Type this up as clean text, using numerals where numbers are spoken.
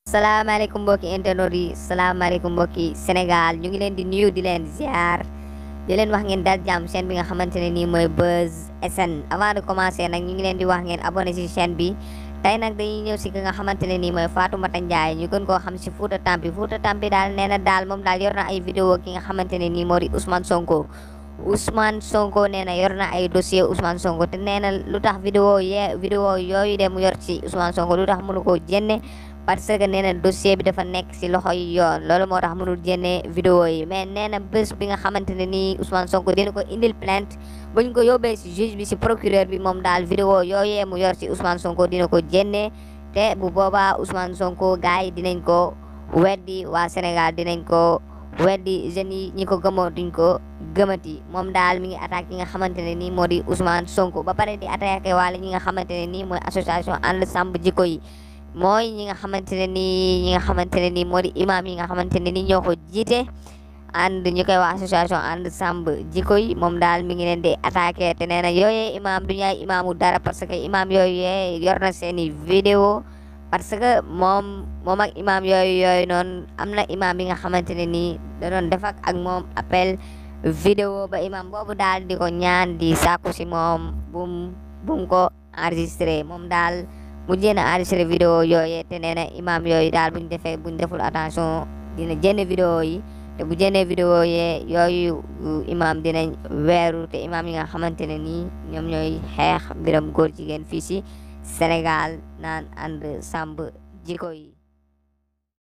salaamaaleykum mbokki internet yi salaamaaleykum mbokki Sénégal ñu ngi leen di nuyu di leen ziar di leen wax ngeen dal jàmm chaîne bi nga xamante ne nii mooy Buzz SN avant de commencer nag ñu ngi leen di wax ngeen abonné ci chaîne bi tey nag dañuy ñëw si ki nga xamante ne nii mooy Fatoumata Ndiaye ñu gën koo xam si Fouta Tampi daal nee na daal moom daal yor na ay vidéo ki nga xamante ne nii moo di Ousmane Sonko nee na yor na ay dossier Ousmane Sonko te nee na lu tax vidéo yooyu de mu yor ci Ousmane Sonko lu tax mënu koo jënne parce que nee na dossier bi dafa nekk si loxo yi yoon loolu moo tax mënul génne vidéo yi mais nee na bés bi nga xamante ne nii Ousmane Sonko dina ko indil plainte buñ ko yóbbee si juge bi si procureur bi moom daal vidéo yooyee mu yor si Ousmane Sonko dina ko génne te bu boobaa Ousmane Sonko gars yi dinañ ko weddi waa Sénégal dinañ ko weddi jeunes yi ñi ko gëmoo duñ ko gëmati moom daal mi ngi attaqué ñi nga xamante ne nii moo di Ousmane Sonko ba pare di attaqué wala ñi nga xamante ne nii mooy association ànd sàmm jikko yi mooy ñi nga xamante ne nii moo di imam yi nga xamante ne nii ñoo ko jiite ànd ñu koy wax association ànd sàmm jikko yi moom daal mi ngi leen di attaqué te nee na yooyee imam du ñaay imaamu dara parce que imam yooyu yor na seeni vidéo parce que moom ak imam yooyu noonu am na imam yi nga xamante ne nii da doon def ak moom appel vidéo ba imam boobu daal di ko ñaan di sàkku si moom bum ko enregistré moom daal mu jéem a enregistré vidéo yooyu te nee na imam yooyu daal buñ deful attention dina jënd vidéo yi te bu jëndee vidéo yooyu imam dinañ weeru te imam yi nga xamante ne nii ñoom ñooy xeex mbiram góor jigéen fii si Sénégal naan ànd sàmm jikko yi